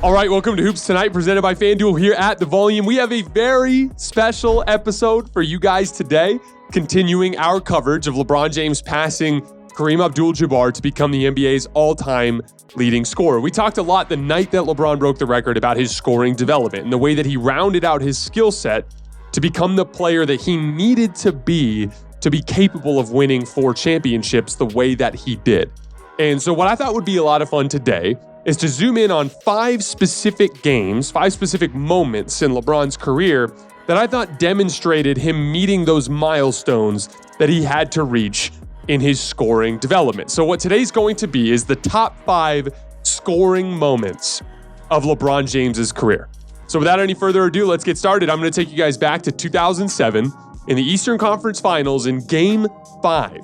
All right, welcome to Hoops Tonight, presented by FanDuel here at The Volume. We have a very special episode for you guys today, continuing our coverage of LeBron James passing Kareem Abdul-Jabbar to become the NBA's all-time leading scorer. We talked a lot the night that LeBron broke the record about his scoring development and the way that he rounded out his skill set to become the player that he needed to be capable of winning 4 championships the way that he did. And so what I thought would be a lot of fun today is to zoom in on 5 specific games, 5 specific moments in LeBron's career that I thought demonstrated him meeting those milestones that he had to reach in his scoring development. So what today's going to be is the top 5 scoring moments of LeBron James's career. So without any further ado, let's get started. I'm going to take you guys back to 2007 in the Eastern Conference Finals in Game 5,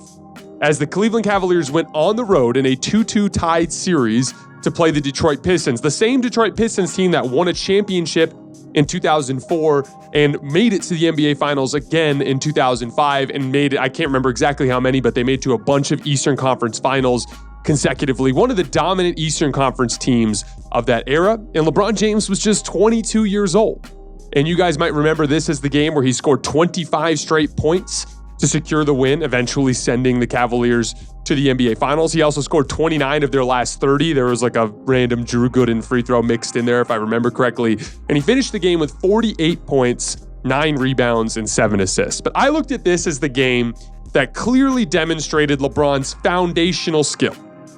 as the Cleveland Cavaliers went on the road in a 2-2 tied series to play the Detroit Pistons, the same Detroit Pistons team that won a championship in 2004 and made it to the NBA Finals again in 2005 and made it, I can't remember exactly how many, but they made it to a bunch of Eastern Conference Finals consecutively. One of the dominant Eastern Conference teams of that era, and LeBron James was just 22 years old. And you guys might remember this as the game where he scored 25 straight points to secure the win, eventually sending the Cavaliers to the NBA Finals. He also scored 29 of their last 30. There was like a random Drew Gooden free throw mixed in there, if I remember correctly. And he finished the game with 48 points, 9 rebounds, and 7 assists. But I looked at this as the game that clearly demonstrated LeBron's foundational skill,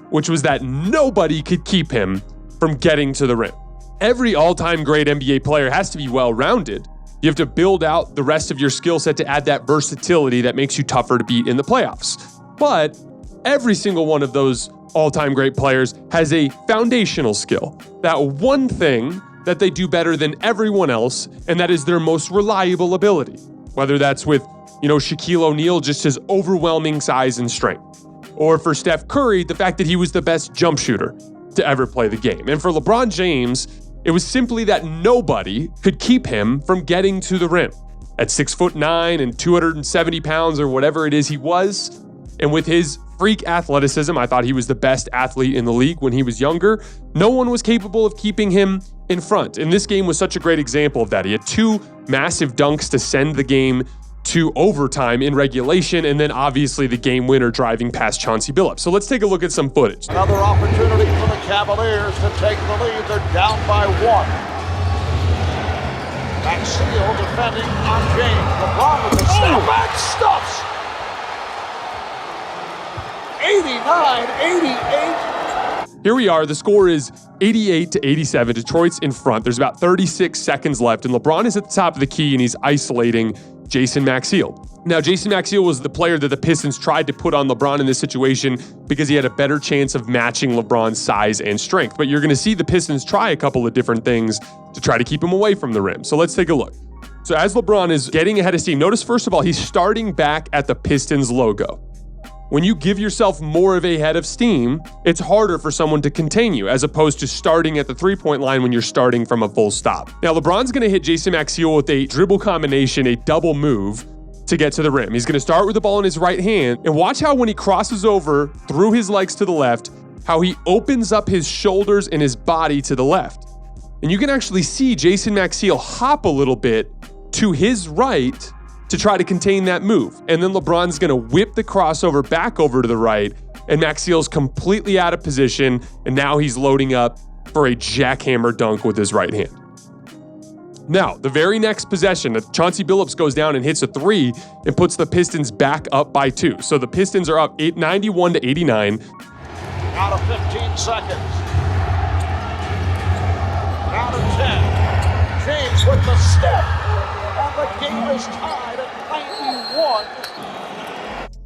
which was that nobody could keep him from getting to the rim. Every all-time great NBA player has to be well-rounded. You have to build out the rest of your skill set to add that versatility that makes you tougher to beat in the playoffs. But every single one of those all-time great players has a foundational skill, that one thing that they do better than everyone else, and that is their most reliable ability. Whether that's with, Shaquille O'Neal, just his overwhelming size and strength. Or for Steph Curry, the fact that he was the best jump shooter to ever play the game. And for LeBron James, it was simply that nobody could keep him from getting to the rim. At 6'9" and 270 pounds or whatever it is he was, and with his freak athleticism, I thought he was the best athlete in the league when he was younger, no one was capable of keeping him in front. And this game was such a great example of that. He had 2 massive dunks to send the game to overtime in regulation, and then obviously the game winner driving past Chauncey Billups. So let's take a look at some footage. Another opportunity for the Cavaliers to take the lead. They're down by 1. Maxfield defending on James. LeBron with the step back, stuffs. 89-88. Here we are. The score is 88-87. Detroit's in front. There's about 36 seconds left, and LeBron is at the top of the key, and he's isolating Jason Maxiell. Now, Jason Maxiell was the player that the Pistons tried to put on LeBron in this situation because he had a better chance of matching LeBron's size and strength. But you're going to see the Pistons try a couple of different things to try to keep him away from the rim. So let's take a look. So as LeBron is getting ahead of steam, notice first of all, he's starting back at the Pistons logo. When you give yourself more of a head of steam, it's harder for someone to contain you, as opposed to starting at the three-point line when you're starting from a full stop. Now, LeBron's going to hit Jason Maxiell with a dribble combination, a double move, to get to the rim. He's going to start with the ball in his right hand, and watch how when he crosses over through his legs to the left, how he opens up his shoulders and his body to the left. And you can actually see Jason Maxiell hop a little bit to his right to try to contain that move. And then LeBron's going to whip the crossover back over to the right, and Maxiell's completely out of position, and now he's loading up for a jackhammer dunk with his right hand. Now, the very next possession, Chauncey Billups goes down and hits a 3 and puts the Pistons back up by 2. So the Pistons are up 91-89. Out of 15 seconds. Out of 10. James with the step. And the game is tied at 91.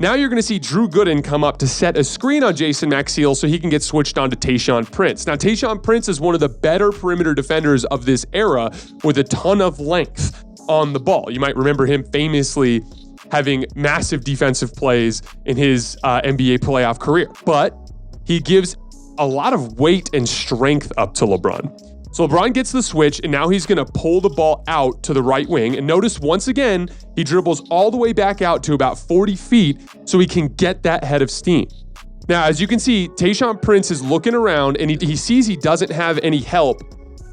Now you're going to see Drew Gooden come up to set a screen on Jason Maxiell so he can get switched on to Tayshaun Prince. Now, Tayshaun Prince is one of the better perimeter defenders of this era with a ton of length on the ball. You might remember him famously having massive defensive plays in his NBA playoff career. But he gives a lot of weight and strength up to LeBron. So LeBron gets the switch, and now he's going to pull the ball out to the right wing. And notice, once again, he dribbles all the way back out to about 40 feet so he can get that head of steam. Now, as you can see, Tayshaun Prince is looking around, and he sees he doesn't have any help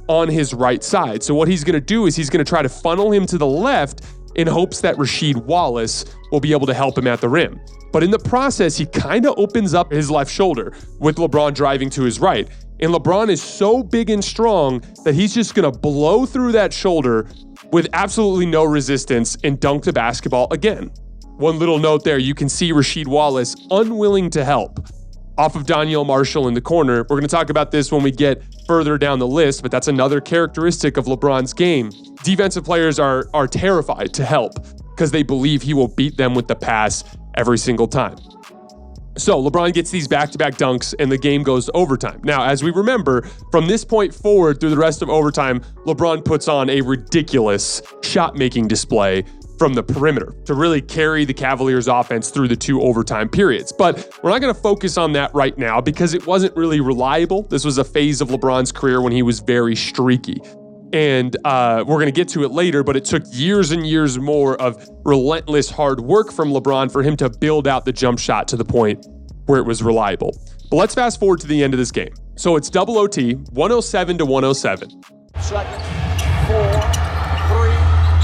on his right side. So what he's going to do is he's going to try to funnel him to the left in hopes that Rasheed Wallace will be able to help him at the rim. But in the process, he kind of opens up his left shoulder with LeBron driving to his right. And LeBron is so big and strong that he's just going to blow through that shoulder with absolutely no resistance and dunk the basketball again. One little note there, you can see Rasheed Wallace unwilling to help off of Donyell Marshall in the corner. We're going to talk about this when we get further down the list, but that's another characteristic of LeBron's game. Defensive players are terrified to help because they believe he will beat them with the pass every single time. So LeBron gets these back-to-back dunks and the game goes to overtime. Now, as we remember, from this point forward through the rest of overtime, LeBron puts on a ridiculous shot-making display from the perimeter to really carry the Cavaliers offense through the 2 overtime periods. But we're not going to focus on that right now because it wasn't really reliable. This was a phase of LeBron's career when he was very streaky. And we're going to get to it later, but it took years and years more of relentless hard work from LeBron for him to build out the jump shot to the point where it was reliable. But let's fast forward to the end of this game. So it's double OT, 107 to 107. Second, 4, 3,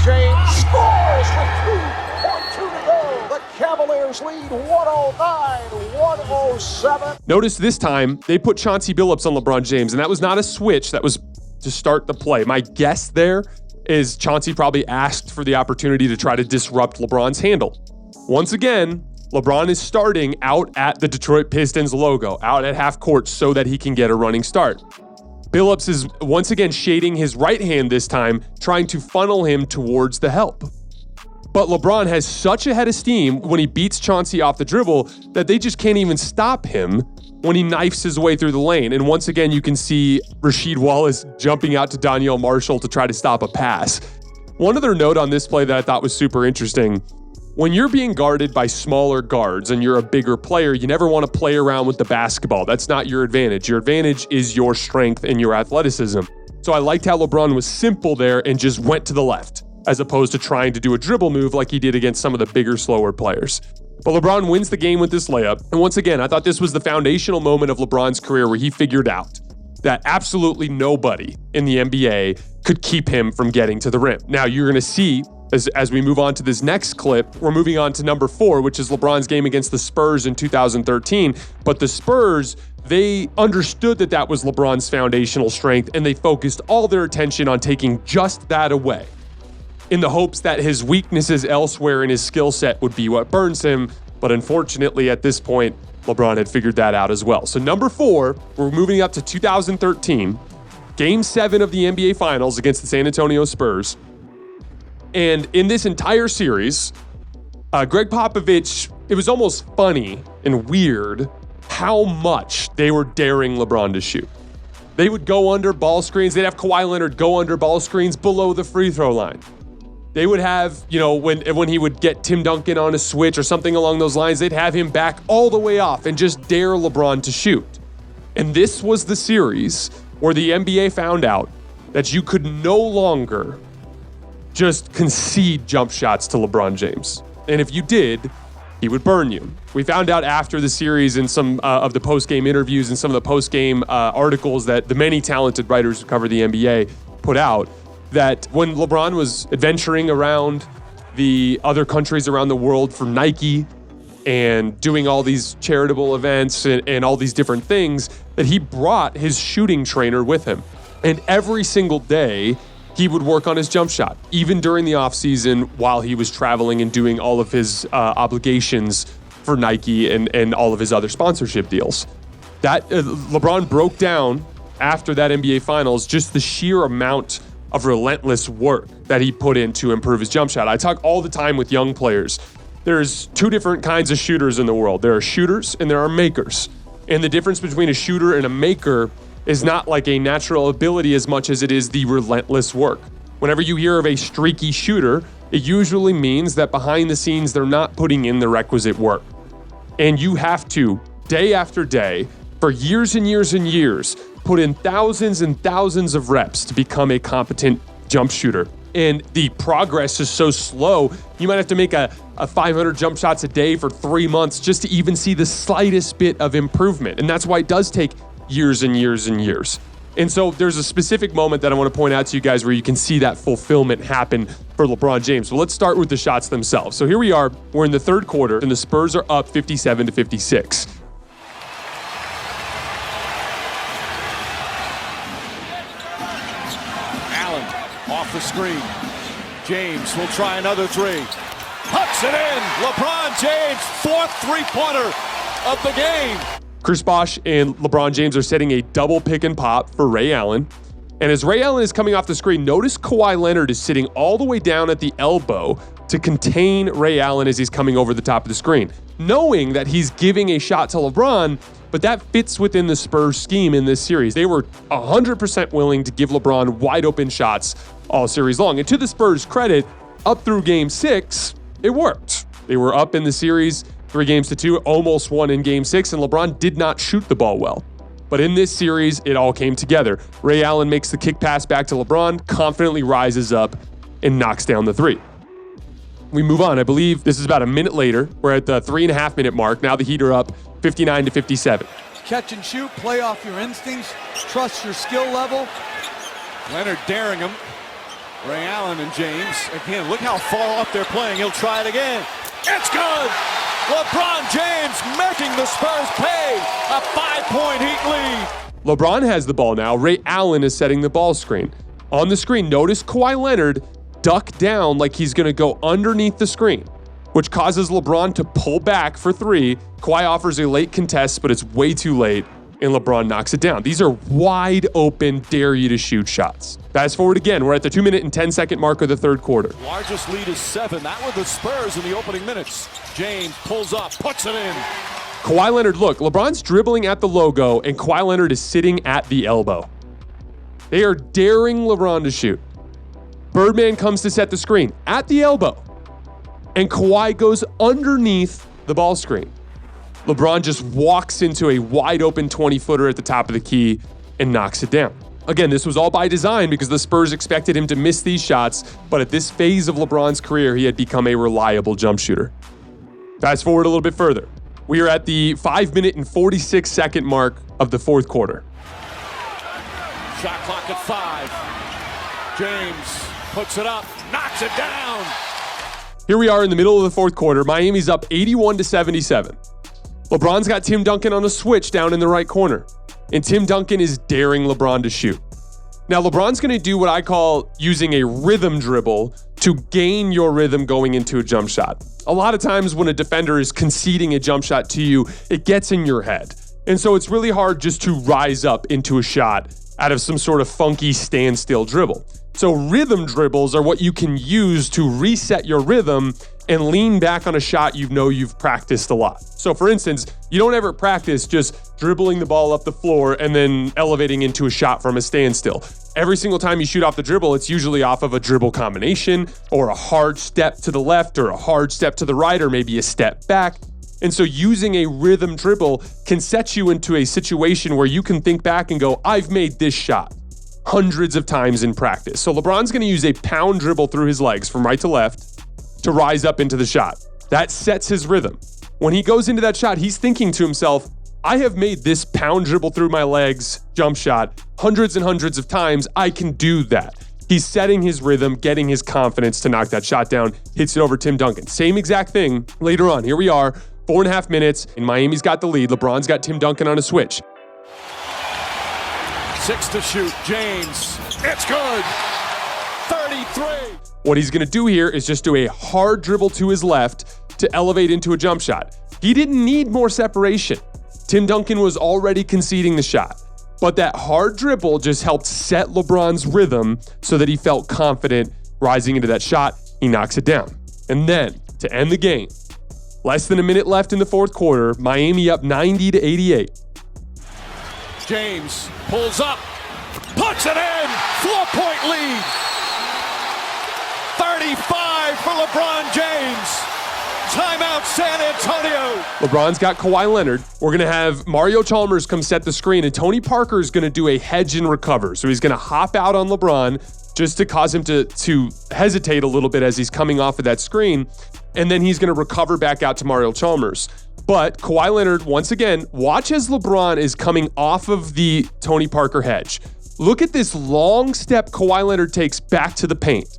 James scores with 2.2 to go. The Cavaliers lead 109-107. Notice this time, they put Chauncey Billups on LeBron James, and that was not a switch. That was to start the play. My guess there is Chauncey probably asked for the opportunity to try to disrupt LeBron's handle. Once again, LeBron is starting out at the Detroit Pistons logo, out at half court so that he can get a running start. Billups is once again shading his right hand this time, trying to funnel him towards the help. But LeBron has such a head of steam when he beats Chauncey off the dribble that they just can't even stop him when he knifes his way through the lane. And once again, you can see Rasheed Wallace jumping out to Donyell Marshall to try to stop a pass. One other note on this play that I thought was super interesting. When you're being guarded by smaller guards and you're a bigger player, you never want to play around with the basketball. That's not your advantage. Your advantage is your strength and your athleticism. So I liked how LeBron was simple there and just went to the left, as opposed to trying to do a dribble move like he did against some of the bigger, slower players. But LeBron wins the game with this layup. And once again, I thought this was the foundational moment of LeBron's career where he figured out that absolutely nobody in the NBA could keep him from getting to the rim. Now, you're going to see, as we move on to this next clip, we're moving on to number 4, which is LeBron's game against the Spurs in 2013. But the Spurs, they understood that that was LeBron's foundational strength, and they focused all their attention on taking just that away, in the hopes that his weaknesses elsewhere in his skill set would be what burns him. But unfortunately, at this point, LeBron had figured that out as well. So number 4, we're moving up to 2013, Game 7 of the NBA Finals against the San Antonio Spurs. And in this entire series, Greg Popovich, it was almost funny and weird how much they were daring LeBron to shoot. They would go under ball screens. They'd have Kawhi Leonard go under ball screens below the free throw line. They would have, when he would get Tim Duncan on a switch or something along those lines, they'd have him back all the way off and just dare LeBron to shoot. And this was the series where the NBA found out that you could no longer just concede jump shots to LeBron James. And if you did, he would burn you. We found out after the series in some of the post-game interviews and some of the post-game articles that the many talented writers who cover the NBA put out, that when LeBron was adventuring around the other countries around the world for Nike and doing all these charitable events and all these different things, that he brought his shooting trainer with him. And every single day, he would work on his jump shot, even during the offseason while he was traveling and doing all of his obligations for Nike and all of his other sponsorship deals. That LeBron broke down after that NBA Finals just the sheer amount of relentless work that he put in to improve his jump shot. I talk all the time with young players. There's 2 different kinds of shooters in the world. There are shooters and there are makers. And the difference between a shooter and a maker is not like a natural ability as much as it is the relentless work. Whenever you hear of a streaky shooter, it usually means that behind the scenes, they're not putting in the requisite work. And you have to, day after day, for years and years and years, put in thousands and thousands of reps to become a competent jump shooter. And the progress is so slow, you might have to make a 500 jump shots a day for 3 months just to even see the slightest bit of improvement. And that's why it does take years and years and years. And so there's a specific moment that I want to point out to you guys where you can see that fulfillment happen for LeBron James. So let's start with the shots themselves. So here we are, we're in the third quarter, and the Spurs are up 57-56. Allen off the screen. James will try another three. Puts it in. LeBron James, fourth three-pointer of the game. Chris Bosh and LeBron James are setting a double pick and pop for Ray Allen. And as Ray Allen is coming off the screen, notice Kawhi Leonard is sitting all the way down at the elbow to contain Ray Allen as he's coming over the top of the screen, knowing that he's giving a shot to LeBron, but that fits within the Spurs scheme in this series. They were 100% willing to give LeBron wide open shots all series long. And to the Spurs' credit, up through Game 6, it worked. They were up in the series 3-2, almost won in Game 6, and LeBron did not shoot the ball well. But in this series, it all came together. Ray Allen makes the kick pass back to LeBron, confidently rises up, and knocks down the three. We move on. I believe this is about a minute later. We're at the 3.5-minute mark. Now the Heat are up 59-57. Catch and shoot, play off your instincts, trust your skill level. Leonard daring him. Ray Allen and James. Again, look how far up they're playing. He'll try it again. It's good! LeBron James making the Spurs pay a 5-point Heat lead. LeBron has the ball now. Ray Allen is setting the ball screen. On the screen, notice Kawhi Leonard duck down like he's going to go underneath the screen, which causes LeBron to pull back for three. Kawhi offers a late contest, but it's way too late, and LeBron knocks it down. These are wide open, dare you to shoot shots. Fast forward again. We're at the 2-minute and 10-second mark of the third quarter. Largest lead is 7. That were the Spurs in the opening minutes. James pulls up, puts it in. Kawhi Leonard, look, LeBron's dribbling at the logo, and Kawhi Leonard is sitting at the elbow. They are daring LeBron to shoot. Birdman comes to set the screen at the elbow, and Kawhi goes underneath the ball screen. LeBron just walks into a wide open 20-footer at the top of the key and knocks it down. Again, this was all by design because the Spurs expected him to miss these shots, but at this phase of LeBron's career, he had become a reliable jump shooter. Fast forward a little bit further. We are at the 5-minute and 46-second mark of the fourth quarter. Shot clock at 5. James puts it up, knocks it down. Here we are in the middle of the fourth quarter. Miami's up 81-77. LeBron's got Tim Duncan on a switch down in the right corner, and Tim Duncan is daring LeBron to shoot. Now, LeBron's going to do what I call using a rhythm dribble to gain your rhythm going into a jump shot. A lot of times when a defender is conceding a jump shot to you, it gets in your head. And so it's really hard just to rise up into a shot out of some sort of funky standstill dribble. So rhythm dribbles are what you can use to reset your rhythm and lean back on a shot you know you've practiced a lot. So for instance, you don't ever practice just dribbling the ball up the floor and then elevating into a shot from a standstill. Every single time you shoot off the dribble, it's usually off of a dribble combination or a hard step to the left or a hard step to the right or maybe a step back. And so using a rhythm dribble can set you into a situation where you can think back and go, I've made this shot hundreds of times in practice. So LeBron's going to use a pound dribble through his legs from right to left to rise up into the shot. That sets his rhythm. When he goes into that shot, he's thinking to himself, I have made this pound dribble through my legs jump shot hundreds and hundreds of times. I can do that. He's setting his rhythm, getting his confidence to knock that shot down, hits it over Tim Duncan. Same exact thing later on. Here we are, 4.5 minutes, and Miami's got the lead. LeBron's got Tim Duncan on a switch. 6 to shoot. James. It's good. 33. What he's going to do here is just do a hard dribble to his left to elevate into a jump shot. He didn't need more separation. Tim Duncan was already conceding the shot. But that hard dribble just helped set LeBron's rhythm so that he felt confident rising into that shot. He knocks it down. And then, to end the game, less than a minute left in the fourth quarter, Miami up 90-88. James pulls up, puts it in, 4-point lead. 35 for LeBron James. Timeout San Antonio. LeBron's got Kawhi Leonard. We're going to have Mario Chalmers come set the screen, and Tony Parker is going to do a hedge and recover. So he's going to hop out on LeBron just to cause him to hesitate a little bit as he's coming off of that screen. And then he's going to recover back out to Mario Chalmers. But Kawhi Leonard, once again, watch as LeBron is coming off of the Tony Parker hedge. Look at this long step Kawhi Leonard takes back to the paint.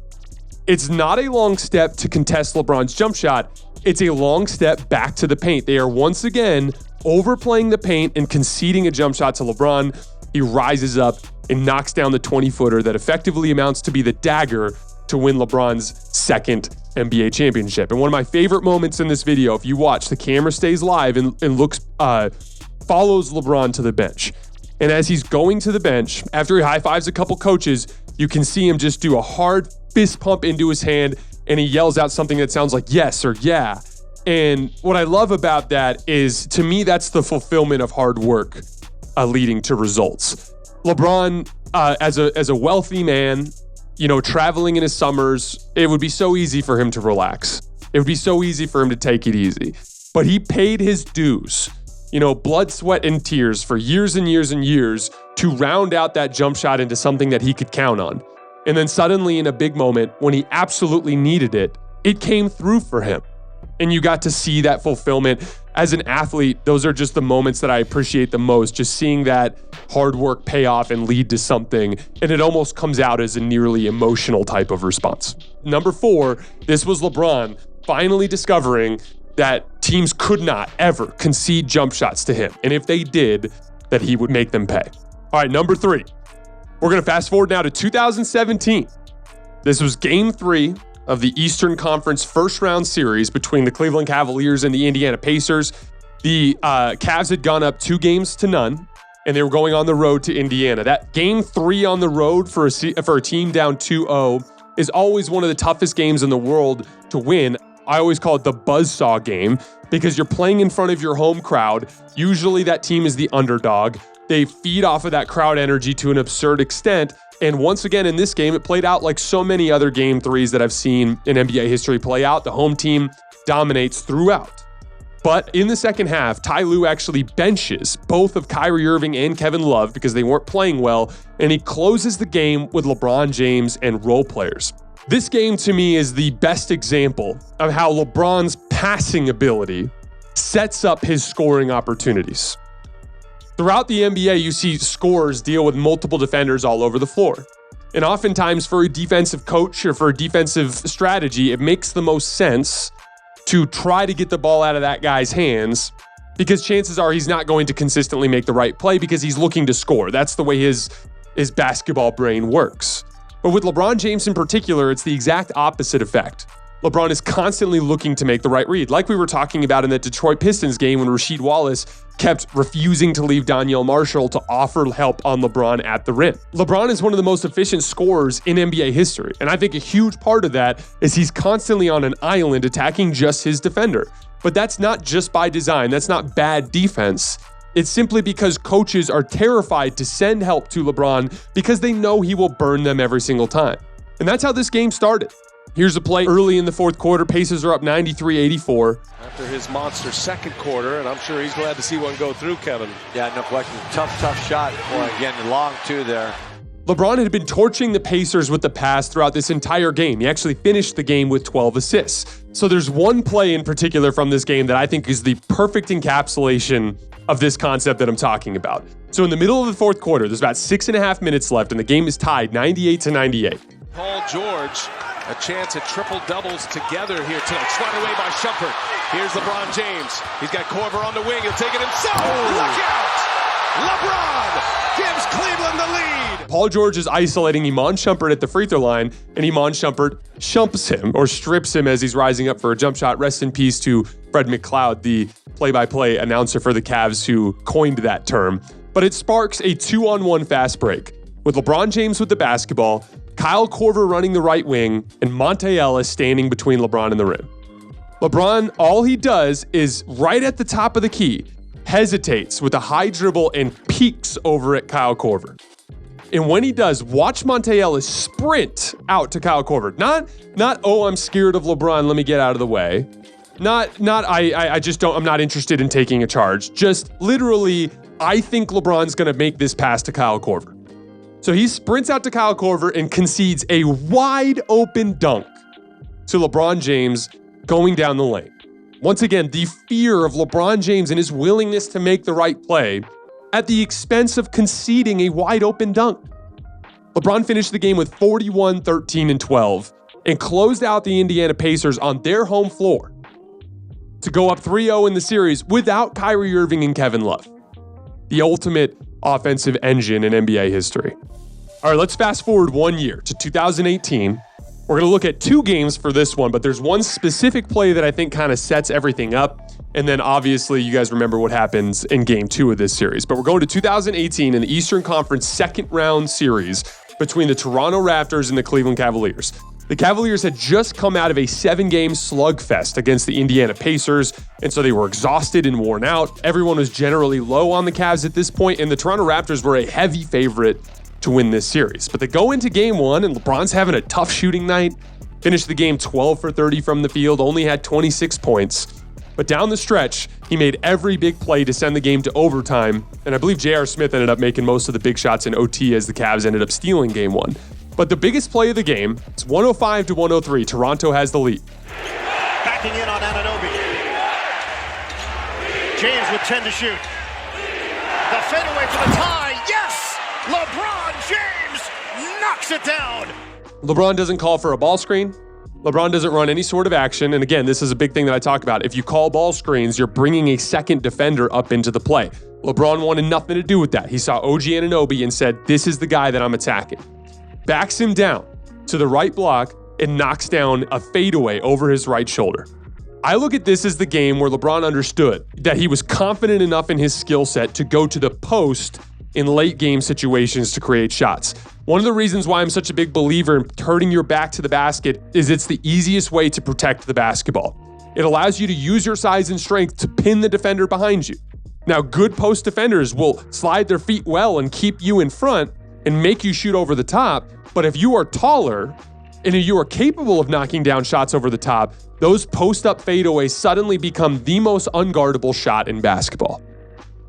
It's not a long step to contest LeBron's jump shot. It's a long step back to the paint. They are once again overplaying the paint and conceding a jump shot to LeBron. He rises up and knocks down the 20-footer that effectively amounts to be the dagger to win LeBron's second NBA championship. And one of my favorite moments in this video, if you watch, the camera stays live and follows LeBron to the bench. And as he's going to the bench, after he high-fives a couple coaches, you can see him just do a hard fist pump into his hand, and he yells out something that sounds like yes or yeah. And what I love about that is, to me, that's the fulfillment of hard work leading to results. LeBron, as a wealthy man, traveling in his summers, it would be so easy for him to relax. It would be so easy for him to take it easy. But he paid his dues, blood, sweat, and tears for years and years and years to round out that jump shot into something that he could count on. And then suddenly, in a big moment, when he absolutely needed it, it came through for him. And you got to see that fulfillment. As an athlete, those are just the moments that I appreciate the most, just seeing that hard work pay off and lead to something. And it almost comes out as a nearly emotional type of response. Number 4, this was LeBron finally discovering that teams could not ever concede jump shots to him. And if they did, that he would make them pay. All right, number 3. We're going to fast forward now to 2017. This was Game 3 of the Eastern Conference first round series between the Cleveland Cavaliers and the Indiana Pacers. The Cavs had gone up 2-0, and they were going on the road to Indiana. That Game 3 on the road for a team down 2-0 is always one of the toughest games in the world to win. I always call it the buzzsaw game because you're playing in front of your home crowd. Usually that team is the underdog. They feed off of that crowd energy to an absurd extent. And once again, in this game, it played out like so many other Game 3s that I've seen in NBA history play out. The home team dominates throughout. But in the second half, Ty Lue actually benches both of Kyrie Irving and Kevin Love because they weren't playing well, and he closes the game with LeBron James and role players. This game, to me, is the best example of how LeBron's passing ability sets up his scoring opportunities. Throughout the NBA, you see scorers deal with multiple defenders all over the floor. And oftentimes for a defensive coach or for a defensive strategy, it makes the most sense to try to get the ball out of that guy's hands because chances are he's not going to consistently make the right play because he's looking to score. That's the way his basketball brain works. But with LeBron James in particular, it's the exact opposite effect. LeBron is constantly looking to make the right read, like we were talking about in the Detroit Pistons game when Rasheed Wallace kept refusing to leave Donyell Marshall to offer help on LeBron at the rim. LeBron is one of the most efficient scorers in NBA history, and I think a huge part of that is he's constantly on an island attacking just his defender. But that's not just by design. That's not bad defense. It's simply because coaches are terrified to send help to LeBron because they know he will burn them every single time. And that's how this game started. Here's a play early in the fourth quarter. Pacers are up 93-84. After his monster second quarter, and I'm sure he's glad to see one go through, Kevin. Yeah, no question. Tough shot. Boy, again, long two there. LeBron had been torching the Pacers with the pass throughout this entire game. He actually finished the game with 12 assists. So there's one play in particular from this game that I think is the perfect encapsulation of this concept that I'm talking about. So in the middle of the fourth quarter, there's about 6.5 minutes left, and the game is tied 98-98. Paul George, a chance at triple doubles together here tonight. Swung away by Shumpert. Here's LeBron James. He's got Korver on the wing. He'll take it himself. Look out! LeBron gives Cleveland the lead. Paul George is isolating Iman Shumpert at the free throw line, and Iman Shumpert shumps him or strips him as he's rising up for a jump shot. Rest in peace to Fred McLeod, the play-by-play announcer for the Cavs who coined that term. But it sparks a 2-on-1 fast break with LeBron James with the basketball, Kyle Korver running the right wing, and Monte Ellis standing between LeBron and the rim. LeBron, all he does is right at the top of the key, hesitates with a high dribble and peeks over at Kyle Korver. And when he does, watch Monte Ellis sprint out to Kyle Korver. Not, oh, I'm scared of LeBron, let me get out of the way. I'm not interested in taking a charge. Just literally, I think LeBron's gonna make this pass to Kyle Korver. So he sprints out to Kyle Korver and concedes a wide open dunk to LeBron James going down the lane. Once again, the fear of LeBron James and his willingness to make the right play at the expense of conceding a wide open dunk. LeBron finished the game with 41, 13, and 12 and closed out the Indiana Pacers on their home floor to go up 3-0 in the series without Kyrie Irving and Kevin Love. The ultimate offensive engine in NBA history. All right, let's fast forward 1 year to 2018. We're going to look at 2 games for this one, but there's one specific play that I think kind of sets everything up. And then obviously you guys remember what happens in game 2 of this series. But we're going to 2018 in the Eastern Conference second round series between the Toronto Raptors and the Cleveland Cavaliers. The Cavaliers had just come out of a 7-game slugfest against the Indiana Pacers, and so they were exhausted and worn out. Everyone was generally low on the Cavs at this point, and the Toronto Raptors were a heavy favorite to win this series. But they go into game 1, and LeBron's having a tough shooting night. Finished the game 12 for 30 from the field, only had 26 points. But down the stretch, he made every big play to send the game to overtime, and I believe J.R. Smith ended up making most of the big shots in OT as the Cavs ended up stealing game 1. But the biggest play of the game, it's 105-103. Toronto has the lead. Backing in on Anunoby. James with 10 to shoot. The fadeaway for the tie. Yes! LeBron James knocks it down. LeBron doesn't call for a ball screen. LeBron doesn't run any sort of action. And again, this is a big thing that I talk about. If you call ball screens, you're bringing a second defender up into the play. LeBron wanted nothing to do with that. He saw OG Anunoby and said, this is the guy that I'm attacking. Backs him down to the right block and knocks down a fadeaway over his right shoulder. I look at this as the game where LeBron understood that he was confident enough in his skill set to go to the post in late game situations to create shots. One of the reasons why I'm such a big believer in turning your back to the basket is it's the easiest way to protect the basketball. It allows you to use your size and strength to pin the defender behind you. Now, good post defenders will slide their feet well and keep you in front and make you shoot over the top. But if you are taller and you are capable of knocking down shots over the top, those post-up fadeaways suddenly become the most unguardable shot in basketball.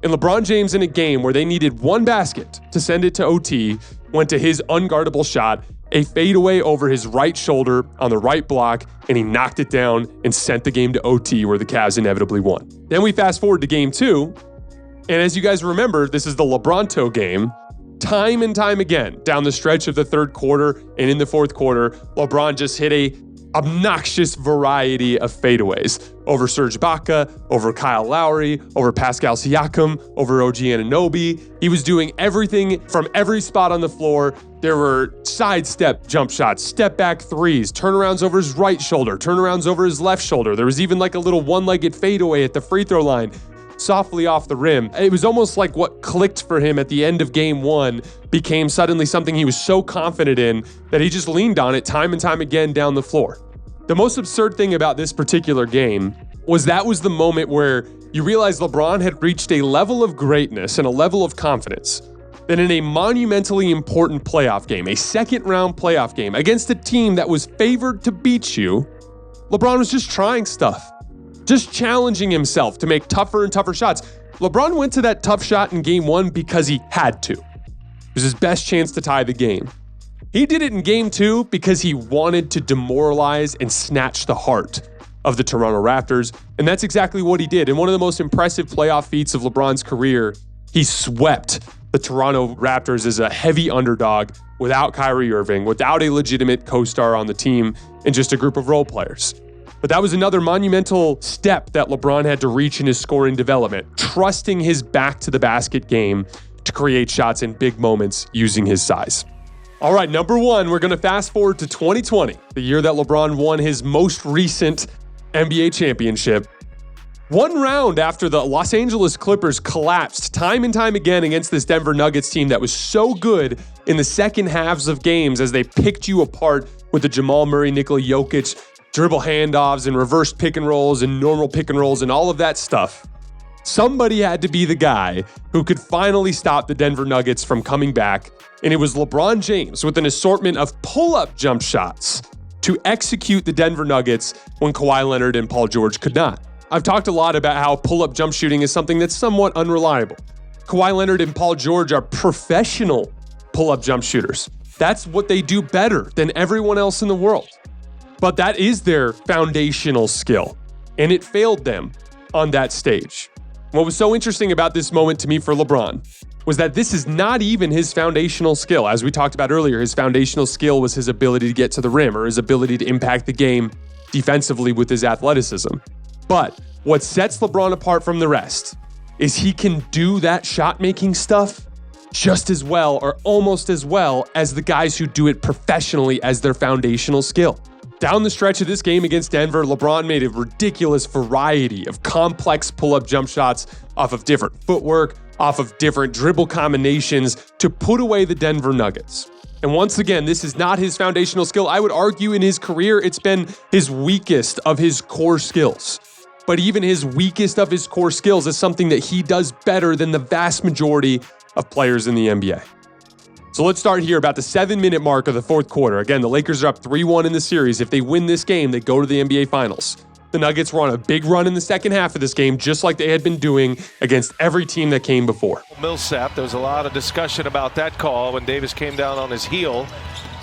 And LeBron James, in a game where they needed one basket to send it to OT, went to his unguardable shot, a fadeaway over his right shoulder on the right block, and he knocked it down and sent the game to OT, where the Cavs inevitably won. Then we fast forward to game 2, and as you guys remember, this is the LeBronto game. Time and time again, down the stretch of the third quarter and in the fourth quarter, LeBron just hit a obnoxious variety of fadeaways over Serge Ibaka, over Kyle Lowry, over Pascal Siakam, over OG Anunoby. He was doing everything from every spot on the floor. There were sidestep jump shots, step back threes, turnarounds over his right shoulder, turnarounds over his left shoulder. There was even like a little one-legged fadeaway at the free throw line, softly off the rim. It was almost like what clicked for him at the end of game 1 became suddenly something he was so confident in that he just leaned on it time and time again down the floor. The most absurd thing about this particular game was that was the moment where you realize LeBron had reached a level of greatness and a level of confidence that in a monumentally important playoff game, a second-round playoff game against a team that was favored to beat you, LeBron was just trying stuff. Just challenging himself to make tougher and tougher shots. LeBron went to that tough shot in game 1 because he had to. It was his best chance to tie the game. He did it in game 2 because he wanted to demoralize and snatch the heart of the Toronto Raptors, and that's exactly what he did. In one of the most impressive playoff feats of LeBron's career, he swept the Toronto Raptors as a heavy underdog without Kyrie Irving, without a legitimate co-star on the team, and just a group of role players. But that was another monumental step that LeBron had to reach in his scoring development, trusting his back to the basket game to create shots in big moments using his size. All right, number 1, we're going to fast forward to 2020, the year that LeBron won his most recent NBA championship. One round after the Los Angeles Clippers collapsed time and time again against this Denver Nuggets team that was so good in the second halves of games as they picked you apart with the Jamal Murray, Nikola Jokic dribble handoffs and reverse pick and rolls and normal pick and rolls and all of that stuff. Somebody had to be the guy who could finally stop the Denver Nuggets from coming back, and it was LeBron James with an assortment of pull-up jump shots to execute the Denver Nuggets when Kawhi Leonard and Paul George could not. I've talked a lot about how pull-up jump shooting is something that's somewhat unreliable. Kawhi Leonard and Paul George are professional pull-up jump shooters. That's what they do better than everyone else in the world. But that is their foundational skill, and it failed them on that stage. What was so interesting about this moment to me for LeBron was that this is not even his foundational skill. As we talked about earlier, his foundational skill was his ability to get to the rim or his ability to impact the game defensively with his athleticism. But what sets LeBron apart from the rest is he can do that shot-making stuff just as well or almost as well as the guys who do it professionally as their foundational skill. Down the stretch of this game against Denver, LeBron made a ridiculous variety of complex pull-up jump shots off of different footwork, off of different dribble combinations to put away the Denver Nuggets. And once again, this is not his foundational skill. I would argue in his career, it's been his weakest of his core skills. But even his weakest of his core skills is something that he does better than the vast majority of players in the NBA. So let's start here about the 7-minute mark of the fourth quarter. Again, the Lakers are up 3-1 in the series. If they win this game, they go to the NBA Finals. The Nuggets were on a big run in the second half of this game, just like they had been doing against every team that came before. Millsap, there was a lot of discussion about that call when Davis came down on his heel.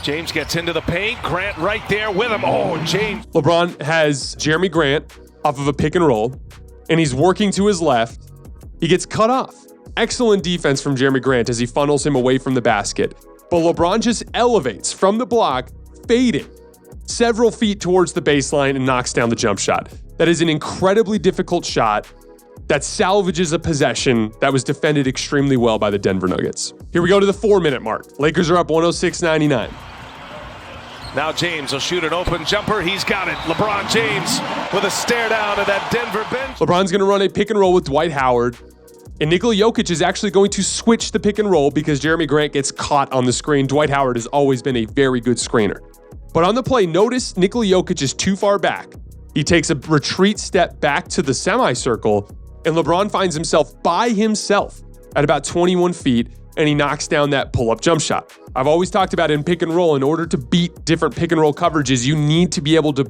James gets into the paint. Grant right there with him. Oh, James. LeBron has Jeremy Grant off of a pick and roll, and he's working to his left. He gets cut off. Excellent defense from Jeremy Grant as he funnels him away from the basket. But LeBron just elevates from the block, fading several feet towards the baseline and knocks down the jump shot. That is an incredibly difficult shot that salvages a possession that was defended extremely well by the Denver Nuggets. Here we go to the 4-minute mark. Lakers are up 106-99. Now James will shoot an open jumper. He's got it. LeBron James with a stare down at that Denver bench. LeBron's going to run a pick and roll with Dwight Howard. And Nikola Jokic is actually going to switch the pick and roll because Jeremy Grant gets caught on the screen. Dwight Howard has always been a very good screener. But on the play, notice Nikola Jokic is too far back. He takes a retreat step back to the semicircle, and LeBron finds himself by himself at about 21 feet, and he knocks down that pull-up jump shot. I've always talked about in pick and roll, in order to beat different pick and roll coverages, you need to be able to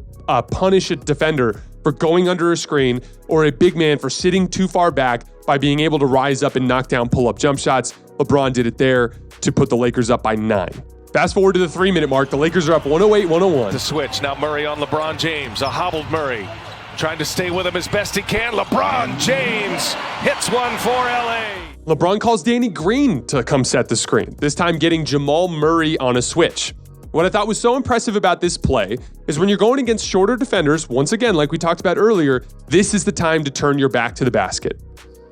punish a defender for going under a screen or a big man for sitting too far back by being able to rise up and knock down pull-up jump shots. LeBron did it there to put the Lakers up by 9. Fast forward to the 3-minute mark. The Lakers are up 108-101. The switch. Now Murray on LeBron James. A hobbled Murray. Trying to stay with him as best he can. LeBron James hits one for LA. LeBron calls Danny Green to come set the screen, this time getting Jamal Murray on a switch. What I thought was so impressive about this play is when you're going against shorter defenders, once again, like we talked about earlier, this is the time to turn your back to the basket.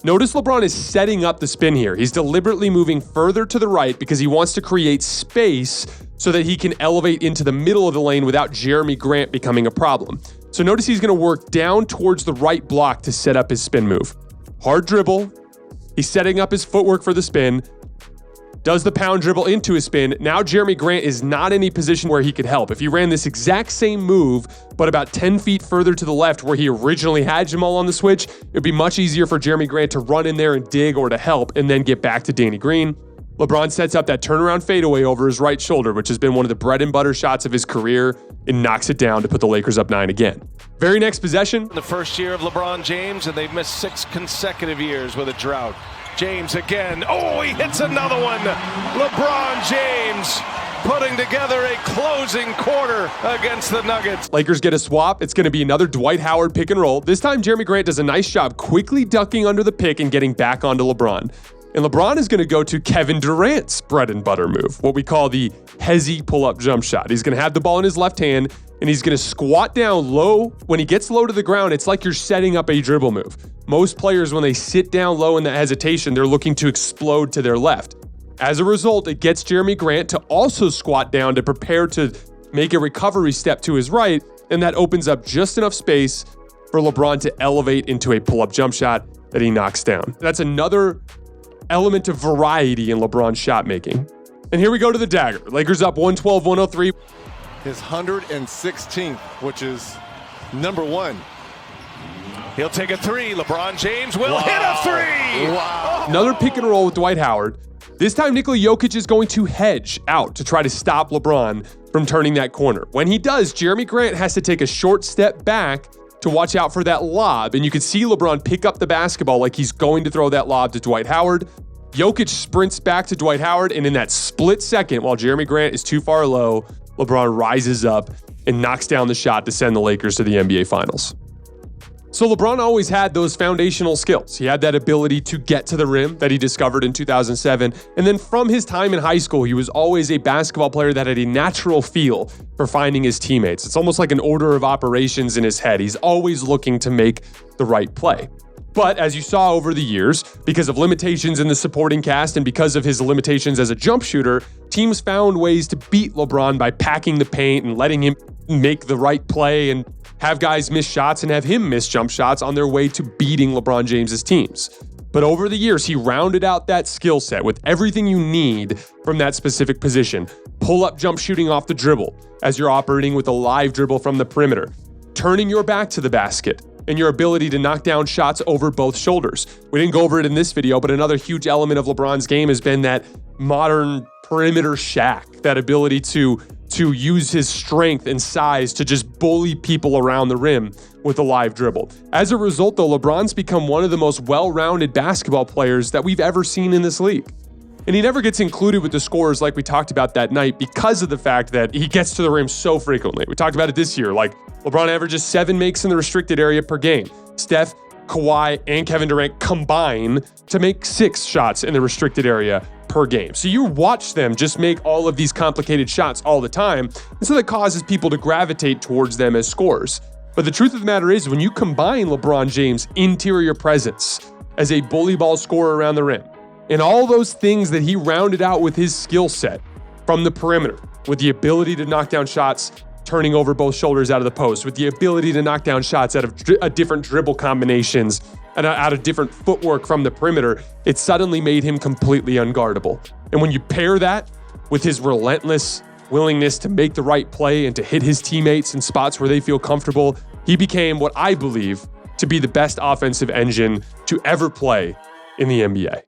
Notice LeBron is setting up the spin here. He's deliberately moving further to the right because he wants to create space so that he can elevate into the middle of the lane without Jeremy Grant becoming a problem. So notice he's going to work down towards the right block to set up his spin move. Hard dribble. He's setting up his footwork for the spin. Does the pound dribble into his spin. Now Jeremy Grant is not in a position where he could help. If he ran this exact same move, but about 10 feet further to the left where he originally had Jamal on the switch, it'd be much easier for Jeremy Grant to run in there and dig or to help and then get back to Danny Green. LeBron sets up that turnaround fadeaway over his right shoulder, which has been one of the bread and butter shots of his career, and knocks it down to put the Lakers up 9 again. Very next possession. The first year of LeBron James, and they've missed 6 consecutive years with a drought. James again. Oh, he hits another one. LeBron James putting together a closing quarter against the Nuggets. Lakers get a swap. It's going to be another Dwight Howard pick and roll. This time, Jeremy Grant does a nice job quickly ducking under the pick and getting back onto LeBron. And LeBron is going to go to Kevin Durant's bread and butter move, what we call the hezzy pull-up jump shot. He's going to have the ball in his left hand, and he's going to squat down low. When he gets low to the ground, it's like you're setting up a dribble move. Most players, when they sit down low in that hesitation, they're looking to explode to their left. As a result, it gets Jeremy Grant to also squat down to prepare to make a recovery step to his right, and that opens up just enough space for LeBron to elevate into a pull-up jump shot that he knocks down. That's another element of variety in LeBron's shot making. And here we go to the dagger. Lakers up 112-103. His 116th, which is number 1. He'll take a 3. LeBron James will hit a 3. Wow. Another pick and roll with Dwight Howard. This time, Nikola Jokic is going to hedge out to try to stop LeBron from turning that corner. When he does, Jeremy Grant has to take a short step back to watch out for that lob. And you can see LeBron pick up the basketball like he's going to throw that lob to Dwight Howard. Jokic sprints back to Dwight Howard, and in that split second, while Jeremy Grant is too far low, LeBron rises up and knocks down the shot to send the Lakers to the NBA Finals. So LeBron always had those foundational skills. He had that ability to get to the rim that he discovered in 2007. And then from his time in high school, he was always a basketball player that had a natural feel for finding his teammates. It's almost like an order of operations in his head. He's always looking to make the right play. But as you saw over the years, because of limitations in the supporting cast and because of his limitations as a jump shooter, teams found ways to beat LeBron by packing the paint and letting him make the right play and have guys miss shots and have him miss jump shots on their way to beating LeBron James's teams. But over the years, he rounded out that skill set with everything you need from that specific position. Pull-up jump shooting off the dribble as you're operating with a live dribble from the perimeter, turning your back to the basket, and your ability to knock down shots over both shoulders. We didn't go over it in this video, but another huge element of LeBron's game has been that modern perimeter Shaq, that ability to use his strength and size to just bully people around the rim with a live dribble. As a result, though, LeBron's become one of the most well-rounded basketball players that we've ever seen in this league. And he never gets included with the scorers like we talked about that night because of the fact that he gets to the rim so frequently. We talked about it this year, like LeBron averages 7 makes in the restricted area per game. Steph, Kawhi, and Kevin Durant combine to make 6 shots in the restricted area per game. So you watch them just make all of these complicated shots all the time, and so that causes people to gravitate towards them as scorers. But the truth of the matter is, when you combine LeBron James' interior presence as a bully ball scorer around the rim, and all those things that he rounded out with his skill set from the perimeter, with the ability to knock down shots turning over both shoulders out of the post, with the ability to knock down shots out of different dribble combinations and out of different footwork from the perimeter, it suddenly made him completely unguardable. And when you pair that with his relentless willingness to make the right play and to hit his teammates in spots where they feel comfortable, he became what I believe to be the best offensive engine to ever play in the NBA.